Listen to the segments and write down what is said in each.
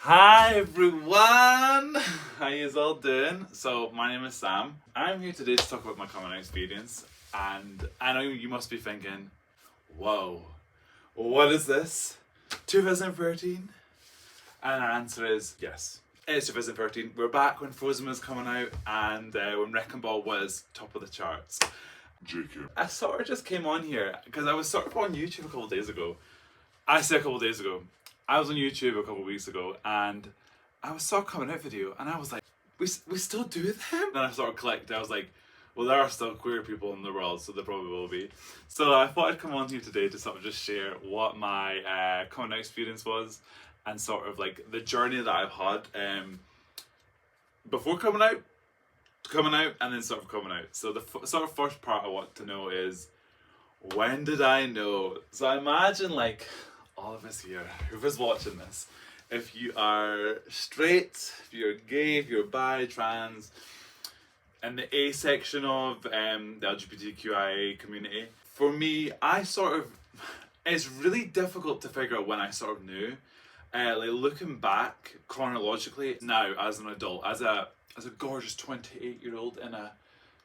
Hi everyone! How you all doing? So my name is Sam. I'm here today to talk about my coming out experience, and I know you must be thinking, whoa, what is this? 2013? And our answer is yes. It's 2013. We're back when Frozen was coming out and when Wrecking Ball was top of the charts. JK. I sort of just came on here because I was sort of on YouTube a couple of days ago. I say a couple of days ago. I was on YouTube a couple of weeks ago and I saw a coming out video and I was like, we still do them? And I sort of clicked. I was like, well, there are still queer people in the world, so there probably will be. So I thought I'd come on here today to sort of just share what my coming out experience was and sort of like the journey that I've had before coming out, and then sort of coming out. So the sort of first part I want to know is, when did I know? So I imagine like all of us here, whoever's watching this, if you are straight, if you're gay, if you're bi, trans, in the A section of the LGBTQIA community, for me, it's really difficult to figure out when I sort of knew. Like looking back chronologically now as an adult, as a gorgeous 28-year-old in a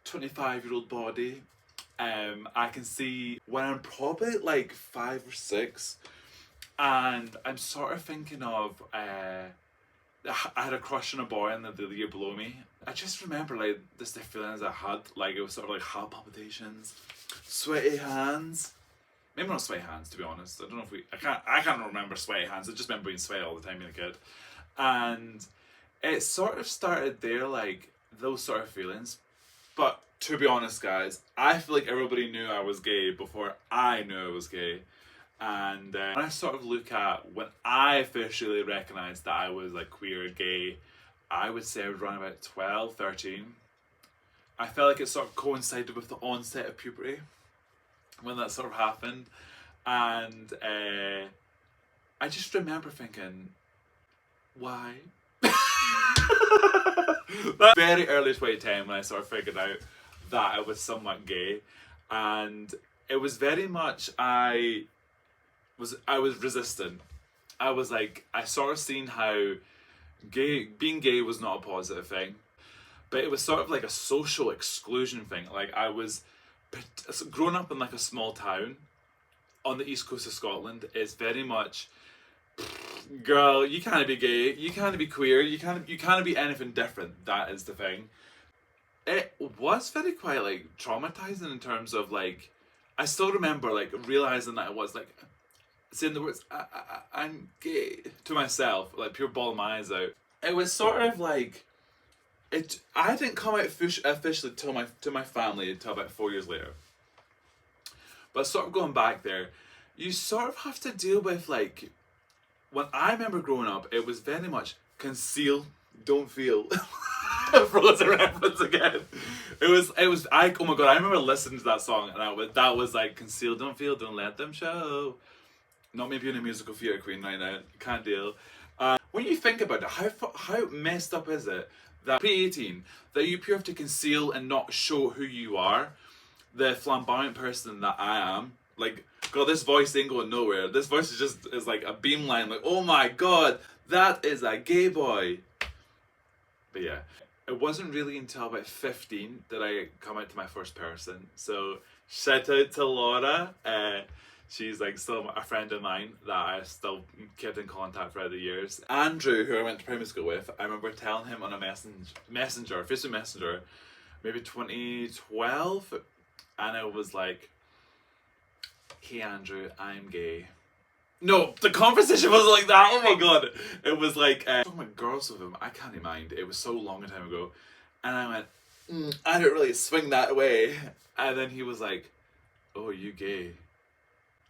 25-year-old body, I can see when I'm probably like 5 or 6, and I'm sort of thinking of I had a crush on a boy in the year below me. I just remember like the feelings I had, like it was sort of like heart palpitations, sweaty hands. Maybe not sweaty hands, to be honest. I don't know if I can't remember sweaty hands. I just remember being sweaty all the time being a kid. And it sort of started there, like those sort of feelings. But to be honest, guys, I feel like everybody knew I was gay before I knew I was gay. And when I sort of look at when I officially recognised that I was like queer or gay, I would say I was around about 12, 13. I felt like it sort of coincided with the onset of puberty when that sort of happened. And I just remember thinking, why? That very early 2010 when I sort of figured out that I was somewhat gay, and it was very much I was resistant. I was like, I sort of seen how being gay was not a positive thing, but it was sort of like a social exclusion thing. Like I was growing up in like a small town on the east coast of Scotland. It's very much, girl, you can't be gay, you can't be queer, you can't be anything different. That is the thing. It was very quite like traumatizing in terms of like, I still remember like realizing that I was like saying the words I'm gay to myself, like pure bawling my eyes out. It was sort of like I didn't come out officially to my family until about 4 years later. But sort of going back there, you sort of have to deal with like, when I remember growing up, it was very much conceal, don't feel. Frozen reference again. It was oh my god, I remember listening to that song and that was like, conceal, don't feel, don't let them show. Not me being a musical theatre queen right now, can't deal. When you think about it, how messed up is it that pre-18, that you have to conceal and not show who you are, the flamboyant person that I am. Like, god, this voice ain't going nowhere. This voice is like a beamline, like, oh my god, that is a gay boy. But yeah, it wasn't really until about 15 that I come out to my first person. So shout out to Laura. She's like still a friend of mine that I still kept in contact throughout the years. Andrew, who I went to primary school with, I remember telling him on a messenger, Facebook Messenger, maybe 2012, and it was like, hey Andrew, I'm gay. No, the conversation wasn't like that. Oh my god. It was like, talking about girls with him, I can't mind. It was so long a time ago. And I went, I don't really swing that way. And then he was like, oh, are you gay?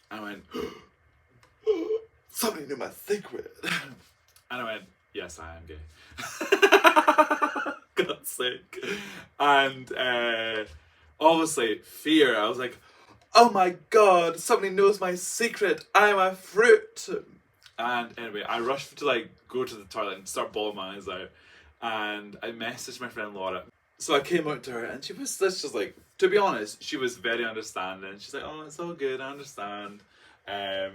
I went, somebody knew my secret. And I went, yes, I am gay. God's sake. And obviously, fear. I was like, oh my god, somebody knows my secret. I'm a fruit. And anyway, I rushed to like go to the toilet and start bawling my eyes out. And I messaged my friend Laura. So I came out to her and she was just like, to be honest, she was very understanding. She's like, oh, it's all good, I understand. And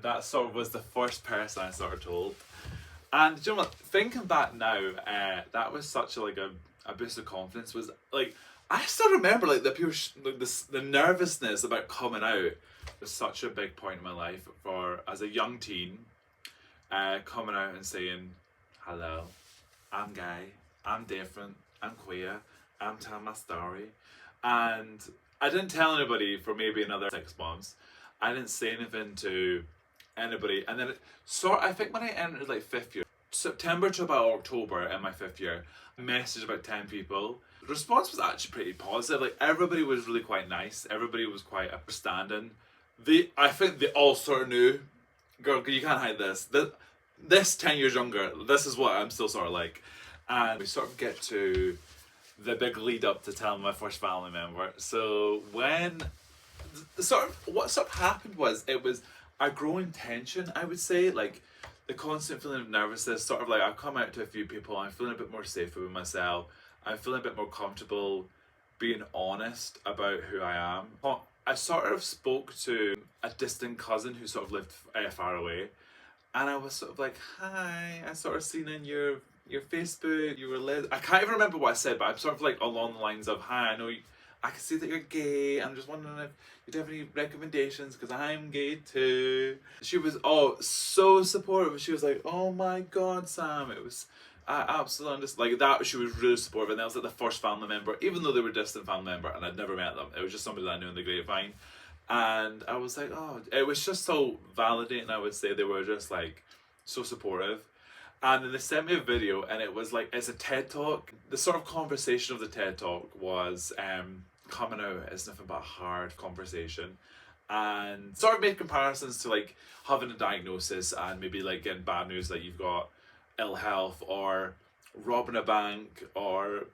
that sort of was the first person I sort of told. And do you know what? Thinking back now, that was such a, like a boost of confidence. Was like I still remember like the pure like the nervousness about coming out was such a big point in my life for as a young teen, coming out and saying, "Hello, I'm gay. I'm different. I'm queer. I'm telling my story," and I didn't tell anybody for maybe another 6 months. I didn't say anything to anybody, and then I think when I entered like fifth year, September to about October in my fifth year, I messaged about 10 people. The response was actually pretty positive. Like everybody was really quite nice. Everybody was quite understanding. I think they all sort of knew, girl, you can't hide this. This 10 years younger, this is what I'm still sort of like. And we sort of get to the big lead up to telling my first family member. So when what sort of happened was it was a growing tension, I would say, like the constant feeling of nervousness, sort of like I've come out to a few people, I'm feeling a bit more safer with myself, I'm feeling a bit more comfortable being honest about who I am. I sort of spoke to a distant cousin who sort of lived far away, and I was sort of like, "Hi, I sort of seen in your Facebook, you were I can't even remember what I said, but I'm sort of like along the lines of, "Hi, I know I can see that you're gay. I'm just wondering if you'd have any recommendations because I'm gay too." She was so supportive. She was like, "Oh my God, Sam!" It was I absolutely understand like that. She was really supportive, and that was like the first family member, even though they were a distant family member, and I'd never met them. It was just somebody that I knew in the grapevine, and I was like, oh, it was just so validating. I would say they were just like so supportive. And then they sent me a video, and it was like, it's a TED Talk. The sort of conversation of the TED Talk was coming out is nothing but a hard conversation. And sort of made comparisons to like having a diagnosis and maybe like getting bad news that you've got ill health or robbing a bank or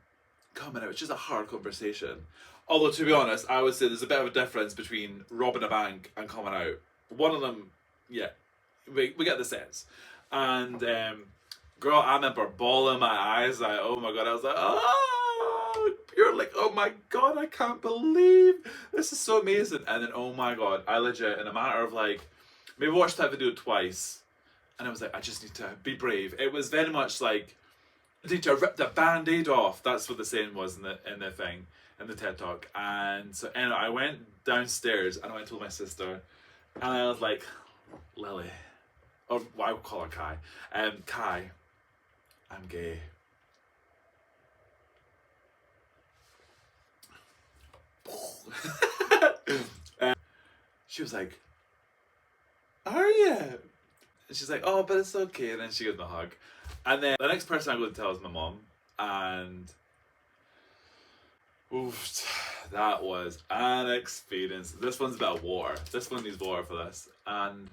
coming out. It's just a hard conversation. Although, to be honest, I would say there's a bit of a difference between robbing a bank and coming out. One of them, yeah, we get the sense. And girl, I remember bawling my eyes like, oh my God, I was like, oh, you're like, oh my God, I can't believe this is so amazing. And then, oh my God, I legit, in a matter of like, maybe watched that video twice, and I was like, I just need to be brave. It was very much like, I need to rip the band-aid off. That's what the saying was in the thing, in the TED Talk. And so anyway, I went downstairs and I went to my sister, and I was like, Lily, or I would call her Kai. Kai, I'm gay. She was like, are you? And she's like, oh, but it's okay. And then she gives me a hug. And then the next person I go to tell is my mom. And oof, that was an experience. This one's about water. This one needs water for this. And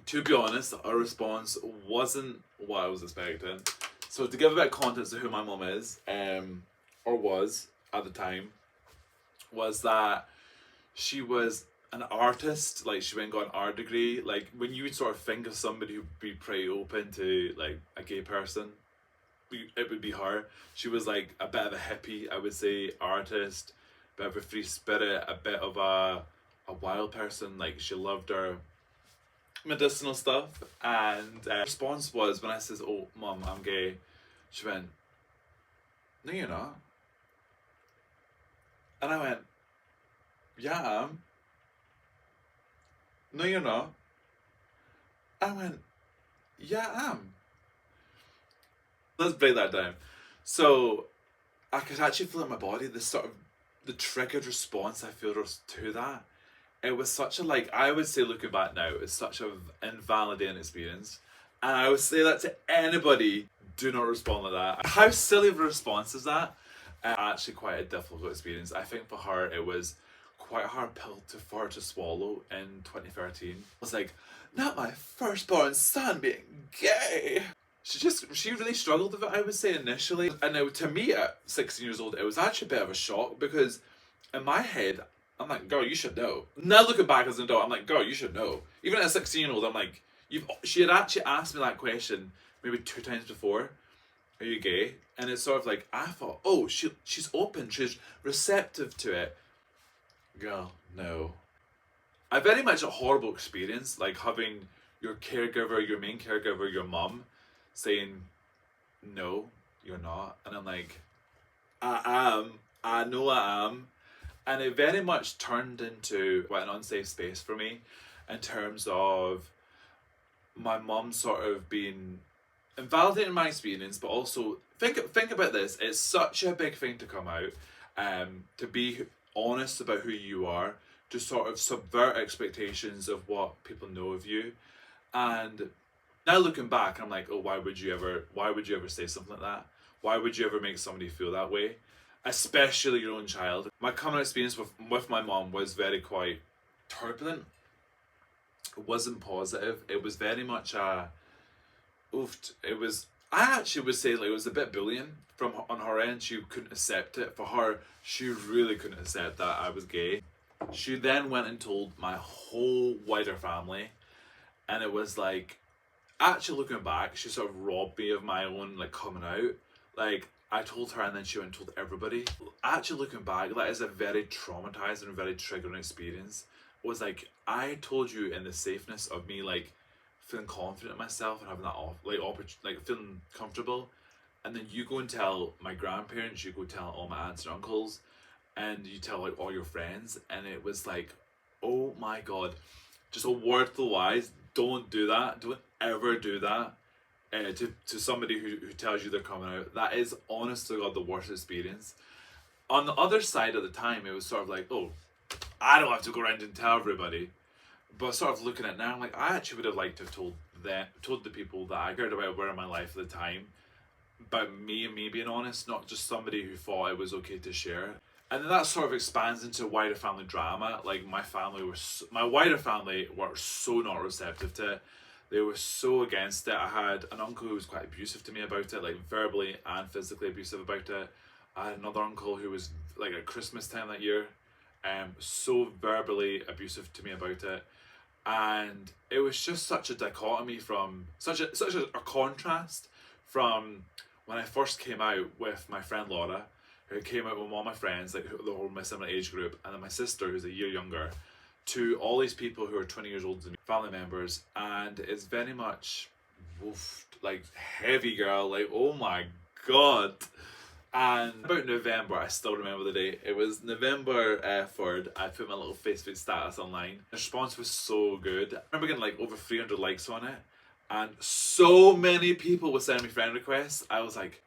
to be honest, our response wasn't what I was expecting. So to give a bit of context to who my mom is, or was at the time, was that she was an artist. Like she went and got an art degree. Like when you would sort of think of somebody who'd be pretty open to like a gay person, it would be her. She was like a bit of a hippie, I would say, artist, a bit of a free spirit, a bit of a wild person. Like she loved her medicinal stuff. And response was when I says, oh mom, I'm gay, she went, no you're not. And I went, yeah I am. No you're not. I went, yeah I am. Let's break that down. So I could actually feel in my body the sort of the triggered response I feel to that. It was such a, like, I would say looking back now, it's such an invalidating experience. And I would say that to anybody, do not respond like that. How silly of a response is that? Actually quite a difficult experience. I think for her it was quite a hard pill for her to swallow in 2013. It was like, not my firstborn son being gay. She really struggled with it, I would say, initially. And now to me at 16 years old, it was actually a bit of a shock because in my head, I'm like, girl, you should know. Now looking back as an adult, I'm like, girl, you should know. Even at a 16-year-old, I'm like, she had actually asked me that question maybe 2 times before. Are you gay? And it's sort of like, I thought, oh, she's open, she's receptive to it. Girl, no. I very much a horrible experience, like having your caregiver, your main caregiver, your mum, saying, no, you're not. And I'm like, I am. I know I am. And it very much turned into quite an unsafe space for me in terms of my mum sort of being invalidating my experience, but also think about this. It's such a big thing to come out, to be honest about who you are, to sort of subvert expectations of what people know of you. And now looking back, I'm like, oh, why would you ever say something like that? Why would you ever make somebody feel that way? Especially your own child. My coming out experience with my mom was very quite turbulent. It wasn't positive. It was very much it was, I actually would say, like, it was a bit bullying from on her end. She couldn't accept it. For her, she really couldn't accept that I was gay. She then went and told my whole wider family, and it was like, actually looking back, she sort of robbed me of my own like coming out. Like, I told her and then she went and told everybody. Actually looking back, that is a very traumatizing and very triggering experience. It was like, I told you in the safeness of me like feeling confident in myself and having that like feeling comfortable, and then you go and tell my grandparents, you go tell all my aunts and uncles, and you tell like all your friends, and it was like, oh my god, just a word to the wise, don't do that, don't ever do that. To somebody who tells you they're coming out, that is honest to God the worst experience. On the other side at the time, it was sort of like, oh, I don't have to go around and tell everybody. But sort of looking at it now, I'm like, I actually would have liked to have told the people that I cared about were in my life at the time about me and me being honest, not just somebody who thought it was okay to share. And then that sort of expands into wider family drama. Like my wider family were so not receptive to it. They were so against it. I had an uncle who was quite abusive to me about it, like verbally and physically abusive about it. I had another uncle who was like at Christmas time that year, so verbally abusive to me about it. And it was just such a dichotomy from such a contrast from when I first came out with my friend Laura, who came out with all my friends, like the whole my similar age group, and then my sister who's a year younger, to all these people who are 20 years older than me, family members, and it's very much, like heavy girl, like oh my god. And about November, I still remember the date, it was November 3rd, I put my little Facebook status online. The response was so good. I remember getting like over 300 likes on it, and so many people would send me friend requests. I was like,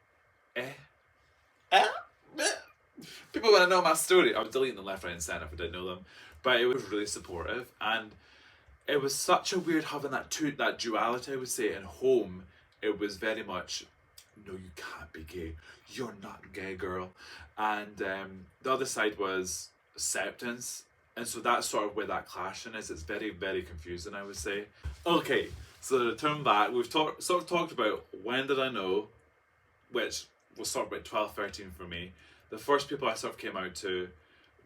people want to know my story. I was deleting them left, right and centre if I didn't know them. But it was really supportive, and it was such a weird having that duality, I would say. In home, it was very much, no, you can't be gay. You're not gay, girl. And the other side was acceptance. And so that's sort of where that clashing is. It's very, very confusing, I would say. Okay, so to turn back, we've sort of talked about when did I know, which was sort of about 12, 13 for me. The first people I sort of came out to,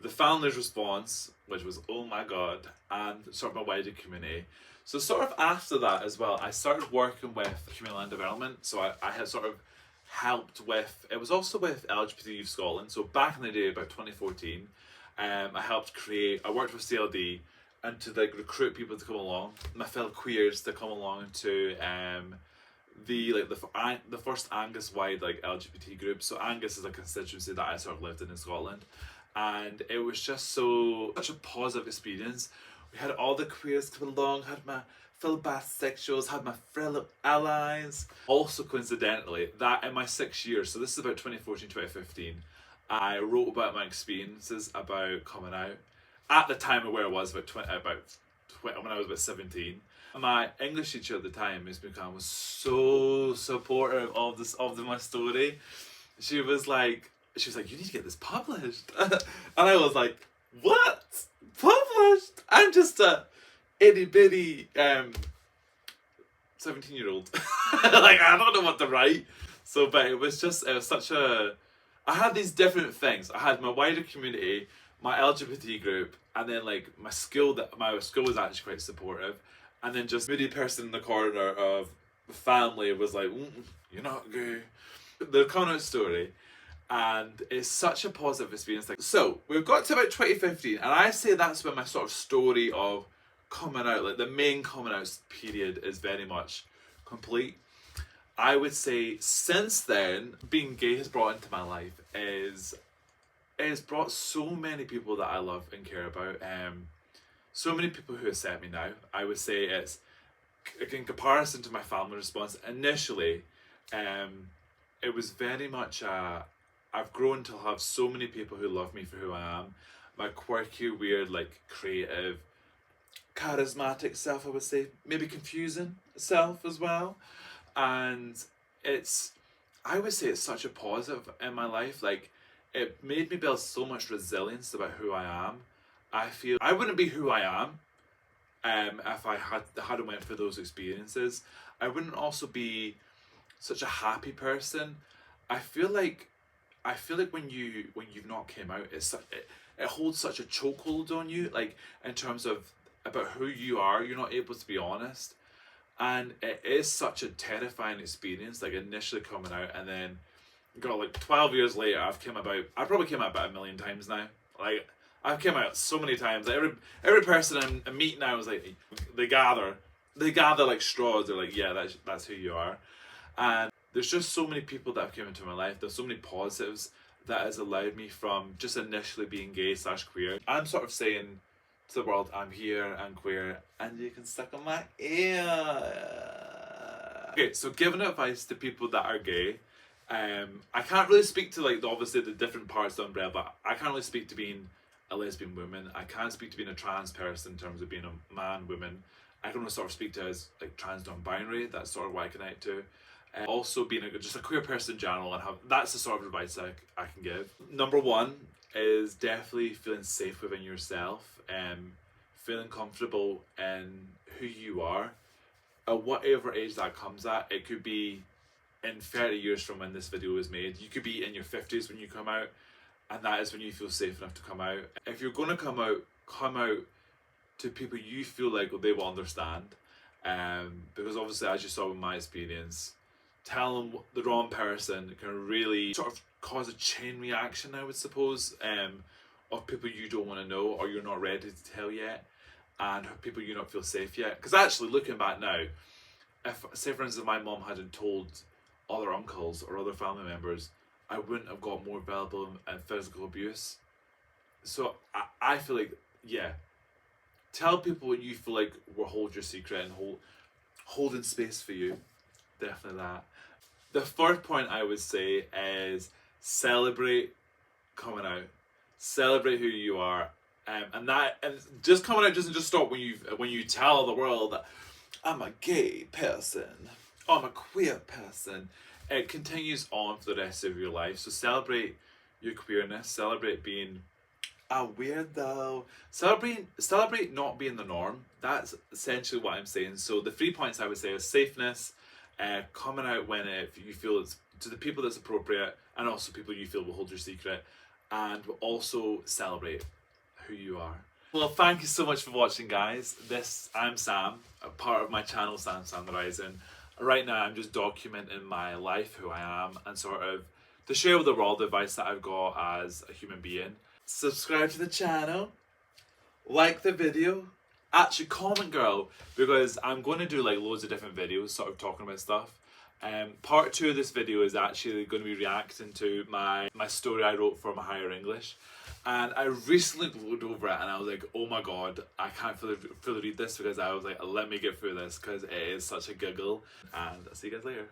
the family's response, which was, oh my god, and sort of my wider community. So sort of after that as well, I started working with community land development. So I had sort of helped with, it was also with LGBT Youth Scotland. So back in the day, about 2014, I worked with CLD and to like recruit people to come along, my fellow queers to come along to the first Angus wide like LGBT group. So Angus is a constituency that I sort of lived in Scotland, and it was just such a positive experience. We had all the queers come along, had my fellow bisexuals, had my fellow allies. Also coincidentally, that in my 6 years, so this is about 2014, 2015, I wrote about my experiences about coming out. At the time of where I was, when I was about 17. My English teacher at the time, Miss McCann, was so supportive of my story. She was like, you need to get this published. And I was like, what? Published? I'm just a itty bitty 17-year-old. Like, I don't know what to write. So, but it was such a, I had these different things. I had my wider community, my LGBT group, and then like my school was actually quite supportive. And then just moody person in the corner of the family was like, you're not gay. The coming out story. And it's such a positive experience. So we've got to about 2015, and I say that's when my sort of story of coming out, like the main coming out period is very much complete. I would say since then, being gay has brought into my life is it's brought so many people that I love and care about. So many people who accept me now. I would say it's in comparison to my family response initially. It was very much I've grown to have so many people who love me for who I am. My quirky, weird, like creative, charismatic self, I would say, maybe confusing self as well. And I would say it's such a positive in my life. Like, it made me build so much resilience about who I am. I feel I wouldn't be who I am if I hadn't went through those experiences. I wouldn't also be such a happy person. I feel like when you've not came out, it holds such a chokehold on you, like in terms of about who you are. You're not able to be honest, and it is such a terrifying experience. Like initially coming out, and then got like 12 years later, I probably came out about 1 million times now. Like I've come out so many times. Like, every person I meet now is like they gather like straws. They're like, yeah, that's who you are. And there's just so many people that have come into my life. There's so many positives that has allowed me from just initially being gay / queer. I'm sort of saying to the world, I'm here, I'm queer, and you can suck on my ear. Okay, so giving advice to people that are gay, I can't really speak to like obviously the different parts of the umbrella, but I can't really speak to being a lesbian woman. I can't speak to being a trans person in terms of being a man, woman. I can only sort of speak to as like trans non-binary. That's sort of what I connect to. Also being just a queer person in general, and that's the sort of advice I can give. Number one is definitely feeling safe within yourself, feeling comfortable in who you are, at whatever age that comes at. It could be in 30 years from when this video was made. You could be in your 50s when you come out, and that is when you feel safe enough to come out. If you're going to come out to people you feel like they will understand, because obviously, as you saw in my experience, telling the wrong person can really sort of cause a chain reaction, I would suppose, of people you don't want to know or you're not ready to tell yet, and people you don't feel safe yet. Because actually, looking back now, if, say for instance, my mom hadn't told other uncles or other family members, I wouldn't have got more verbal and physical abuse. So I feel like, yeah, tell people what you feel like will hold your secret and holding space for you. Definitely that. The third point I would say is celebrate coming out. Celebrate who you are. And just coming out doesn't just stop when you tell the world that I'm a gay person, I'm a queer person. It continues on for the rest of your life. So celebrate your queerness, celebrate being a weirdo, celebrate not being the norm. That's essentially what I'm saying. So the 3 points I would say is safeness, coming out when you feel it's to the people that's appropriate, and also people you feel will hold your secret, and will also celebrate who you are. Well, thank you so much for watching, guys. I'm Sam, a part of my channel SamSamTheRising. Right now I'm just documenting my life, who I am, and sort of to share with the world the advice that I've got as a human being. Subscribe to the channel, like the video, actually comment, girl, because I'm going to do like loads of different videos sort of talking about stuff. Part 2 of this video is actually going to be reacting to my story I wrote for my higher English, and I recently looked over it and I was like, oh my god, I can't fully read this, because I was like, let me get through this because it is such a giggle. And I'll see you guys later.